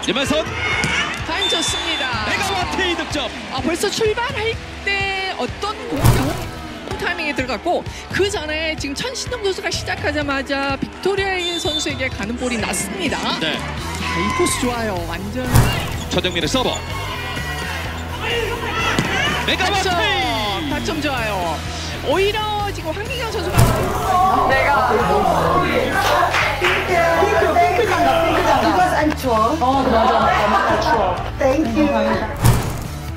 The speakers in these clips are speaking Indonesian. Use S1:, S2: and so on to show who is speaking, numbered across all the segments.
S1: 김하선
S2: 타임 좋습니다.
S1: 메가와티 득점.
S2: 벌써 출발할 때 어떤 공격 타이밍에 들어갔고 그 전에 지금 천신동 선수가 시작하자마자 빅토리아 선수에게 가는 볼이 났습니다.
S1: 네.
S2: 이 코스 좋아요. 완전
S1: 최정민의 서버. 메가와티.
S2: 타점 좋아요. 오히려 지금 황민경 선수가
S3: 내가 핑크 장갑 이거 안 추워. 맞아 추워. Thank you.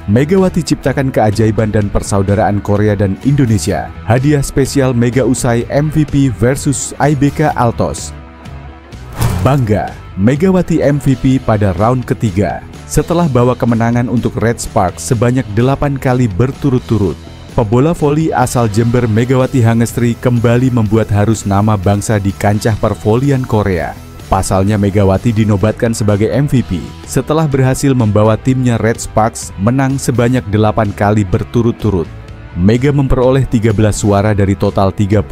S4: Megawati ciptakan keajaiban dan persaudaraan Korea dan Indonesia. Hadiah spesial Mega usai MVP versus IBK Altos. Bangga, Megawati MVP pada round ketiga. Setelah bawa kemenangan untuk Red Sparks sebanyak 8 kali berturut-turut, pebola voli asal Jember Megawati Hangestri kembali membuat harus nama bangsa di kancah pervolian Korea. Pasalnya Megawati dinobatkan sebagai MVP setelah berhasil membawa timnya Red Sparks menang sebanyak 8 kali berturut-turut. Mega memperoleh 13 suara dari total 31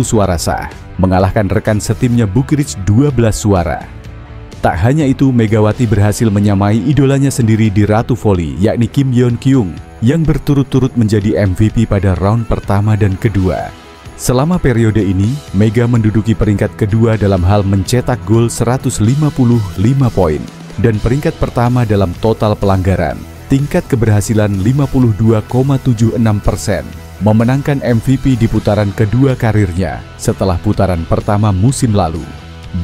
S4: suara sah, mengalahkan rekan setimnya Bukirich 12 suara. Tak hanya itu, Megawati berhasil menyamai idolanya sendiri di Ratu Voli, yakni Kim Yeon Kyung, yang berturut-turut menjadi MVP pada round pertama dan kedua. Selama periode ini, Mega menduduki peringkat kedua dalam hal mencetak gol 155 poin dan peringkat pertama dalam total pelanggaran. Tingkat keberhasilan 52,76%, memenangkan MVP di putaran kedua karirnya setelah putaran pertama musim lalu.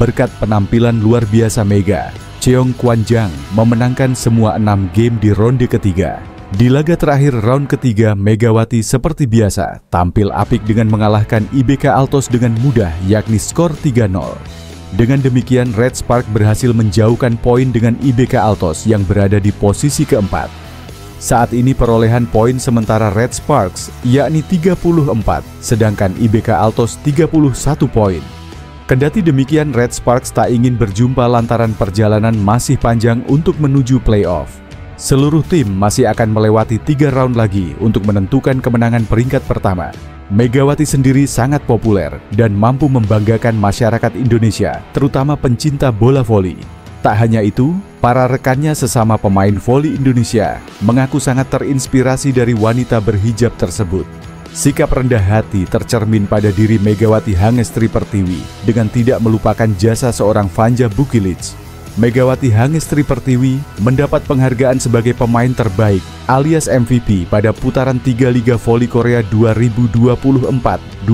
S4: Berkat penampilan luar biasa Mega, Cheong Kwan-jang memenangkan semua 6 game di ronde ketiga. Di laga terakhir round ketiga, Megawati seperti biasa tampil apik dengan mengalahkan IBK Altos dengan mudah, yakni skor 3-0. Dengan demikian, Red Spark berhasil menjauhkan poin dengan IBK Altos yang berada di posisi keempat. Saat ini perolehan poin sementara Red Sparks yakni 34, sedangkan IBK Altos 31 poin. Kendati demikian, Red Sparks tak ingin berjumpa lantaran perjalanan masih panjang untuk menuju playoff. Seluruh tim masih akan melewati 3 round lagi untuk menentukan kemenangan peringkat pertama. Megawati sendiri sangat populer dan mampu membanggakan masyarakat Indonesia, terutama pencinta bola voli. Tak hanya itu, para rekannya sesama pemain voli Indonesia mengaku sangat terinspirasi dari wanita berhijab tersebut. Sikap rendah hati tercermin pada diri Megawati Hangestri Pertiwi dengan tidak melupakan jasa seorang Vanja Bukilic. Megawati Hangestri Pertiwi mendapat penghargaan sebagai pemain terbaik alias MVP pada putaran 3 Liga Voli Korea 2024-2025.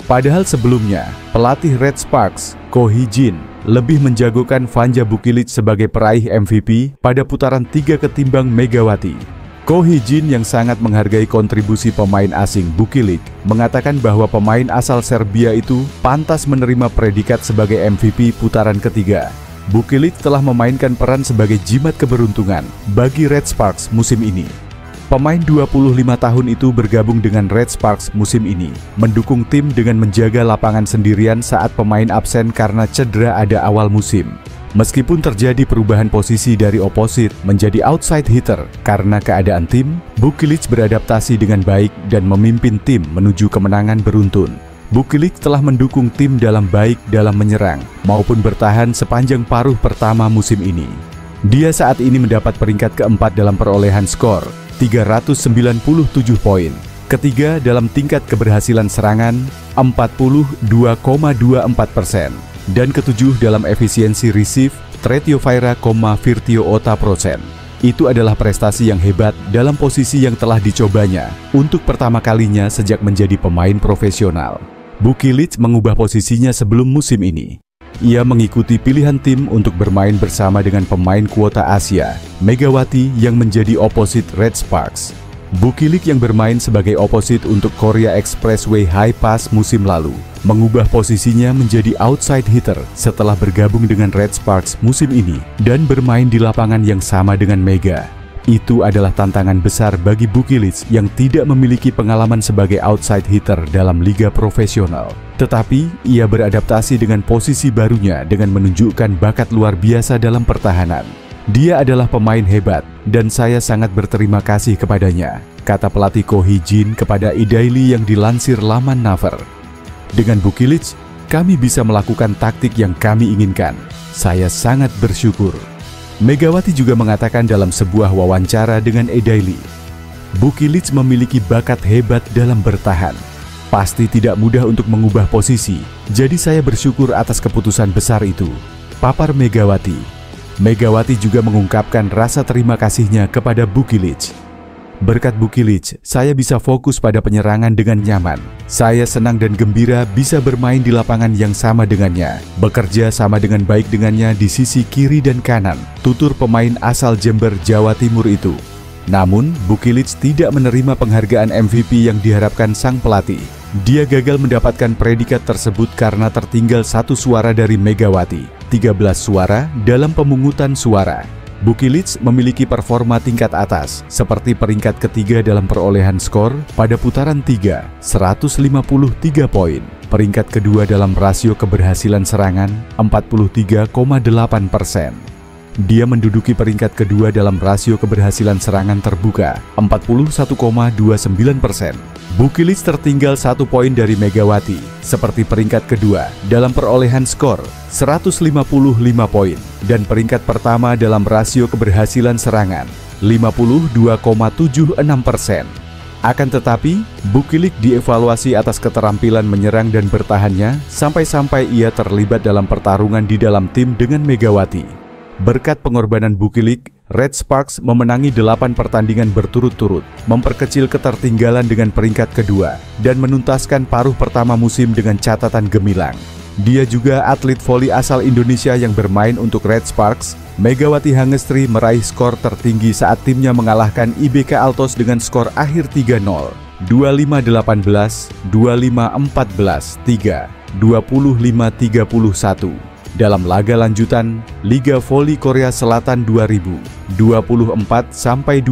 S4: Padahal sebelumnya, pelatih Red Sparks, Ko Hee-jin, lebih menjagokan Vanja Bukilic sebagai peraih MVP pada putaran 3 ketimbang Megawati. Ko Hee-jin yang sangat menghargai kontribusi pemain asing Bukilic mengatakan bahwa pemain asal Serbia itu pantas menerima predikat sebagai MVP putaran ketiga. Bukilic telah memainkan peran sebagai jimat keberuntungan bagi Red Sparks musim ini. Pemain 25 tahun itu bergabung dengan Red Sparks musim ini, mendukung tim dengan menjaga lapangan sendirian saat pemain absen karena cedera ada awal musim. Meskipun terjadi perubahan posisi dari oposit menjadi outside hitter karena keadaan tim, Bukilic beradaptasi dengan baik dan memimpin tim menuju kemenangan beruntun. Bukilic telah mendukung tim dalam baik dalam menyerang maupun bertahan sepanjang paruh pertama musim ini. Dia saat ini mendapat peringkat keempat dalam perolehan skor, 397 poin. Ketiga dalam tingkat keberhasilan serangan, 42,24%. Dan ketujuh dalam efisiensi receive, Tretio Vaira, Virtio Ota %. Itu adalah prestasi yang hebat dalam posisi yang telah dicobanya untuk pertama kalinya sejak menjadi pemain profesional. Bukilic mengubah posisinya sebelum musim ini. Ia mengikuti pilihan tim untuk bermain bersama dengan pemain kuota Asia, Megawati yang menjadi oposit Red Sparks. Bukilic yang bermain sebagai oposit untuk Korea Expressway High Pass musim lalu mengubah posisinya menjadi outside hitter setelah bergabung dengan Red Sparks musim ini dan bermain di lapangan yang sama dengan Mega. Itu adalah tantangan besar bagi Bukilic yang tidak memiliki pengalaman sebagai outside hitter dalam liga profesional. Tetapi ia beradaptasi dengan posisi barunya dengan menunjukkan bakat luar biasa dalam pertahanan. Dia adalah pemain hebat dan saya sangat berterima kasih kepadanya, kata pelatih Ko Hee-jin kepada iDaily yang dilansir laman Naver. Dengan Bukilic, kami bisa melakukan taktik yang kami inginkan. Saya sangat bersyukur. Megawati juga mengatakan dalam sebuah wawancara dengan eDaily, Bukilic memiliki bakat hebat dalam bertahan. Pasti tidak mudah untuk mengubah posisi, jadi saya bersyukur atas keputusan besar itu, papar Megawati. Megawati juga mengungkapkan rasa terima kasihnya kepada Bukilic. Berkat Bukilic, saya bisa fokus pada penyerangan dengan nyaman. Saya senang dan gembira bisa bermain di lapangan yang sama dengannya, bekerja sama dengan baik dengannya di sisi kiri dan kanan, tutur pemain asal Jember, Jawa Timur itu. Namun, Bukilic tidak menerima penghargaan MVP yang diharapkan sang pelatih. Dia gagal mendapatkan predikat tersebut karena tertinggal 1 suara dari Megawati, 13 suara dalam pemungutan suara. Bukilic memiliki performa tingkat atas, seperti peringkat ketiga dalam perolehan skor pada putaran 3, 153 poin. Peringkat kedua dalam rasio keberhasilan serangan, 43,8%. Dia menduduki peringkat kedua dalam rasio keberhasilan serangan terbuka, 41,29%. Bukilic tertinggal 1 poin dari Megawati, seperti peringkat kedua dalam perolehan skor 155 poin dan peringkat pertama dalam rasio keberhasilan serangan 52,76%. Akan tetapi, Bukilic dievaluasi atas keterampilan menyerang dan bertahannya sampai-sampai ia terlibat dalam pertarungan di dalam tim dengan Megawati. Berkat pengorbanan Bukilic, Red Sparks memenangi 8 pertandingan berturut-turut, memperkecil ketertinggalan dengan peringkat kedua, dan menuntaskan paruh pertama musim dengan catatan gemilang. Dia juga atlet voli asal Indonesia yang bermain untuk Red Sparks. Megawati Hangestri meraih skor tertinggi saat timnya mengalahkan IBK Altos dengan skor akhir 3-0, 25-18, 25-14, 3, 25-31. Dalam laga lanjutan Liga Voli Korea Selatan 2024-2025.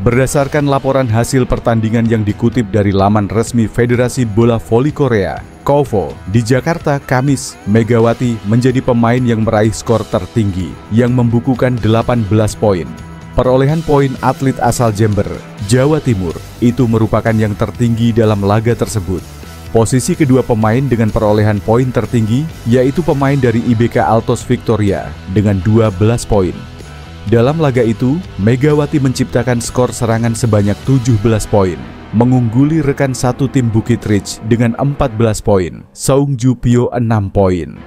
S4: Berdasarkan laporan hasil pertandingan yang dikutip dari laman resmi Federasi Bola Voli Korea, KOVO, di Jakarta, Kamis, Megawati menjadi pemain yang meraih skor tertinggi yang membukukan 18 poin. Perolehan poin atlet asal Jember, Jawa Timur, itu merupakan yang tertinggi dalam laga tersebut. Posisi kedua pemain dengan perolehan poin tertinggi yaitu pemain dari IBK Altos Victoria dengan 12 poin. Dalam laga itu, Megawati menciptakan skor serangan sebanyak 17 poin, mengungguli rekan satu tim Bukit Ridge dengan 14 poin, Seungju Pyo 6 poin.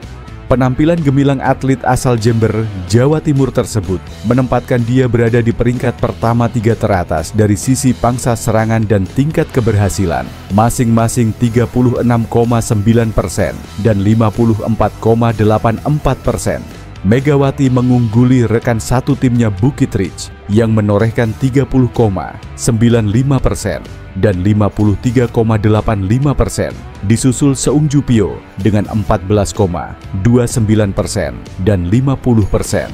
S4: Penampilan gemilang atlet asal Jember, Jawa Timur tersebut menempatkan dia berada di peringkat pertama 3 teratas dari sisi pangsa serangan dan tingkat keberhasilan, masing-masing 36,9% dan 54,84%. Megawati mengungguli rekan satu timnya Bukit Ridge yang menorehkan 30,95% dan 53,85%, disusul Seungju Pyo dengan 14,29% dan 50%.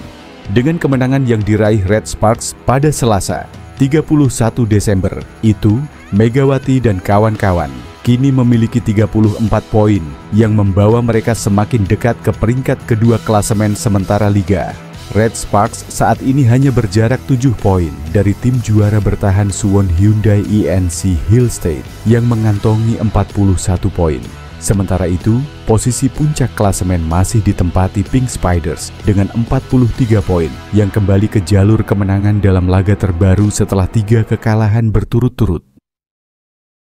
S4: Dengan kemenangan yang diraih Red Sparks pada Selasa, 31 Desember, itu Megawati dan kawan-kawan kini memiliki 34 poin yang membawa mereka semakin dekat ke peringkat kedua klasemen sementara liga. Red Sparks saat ini hanya berjarak 7 poin dari tim juara bertahan Suwon Hyundai INC Hill State yang mengantongi 41 poin. Sementara itu, posisi puncak klasemen masih ditempati Pink Spiders dengan 43 poin yang kembali ke jalur kemenangan dalam laga terbaru setelah 3 kekalahan berturut-turut.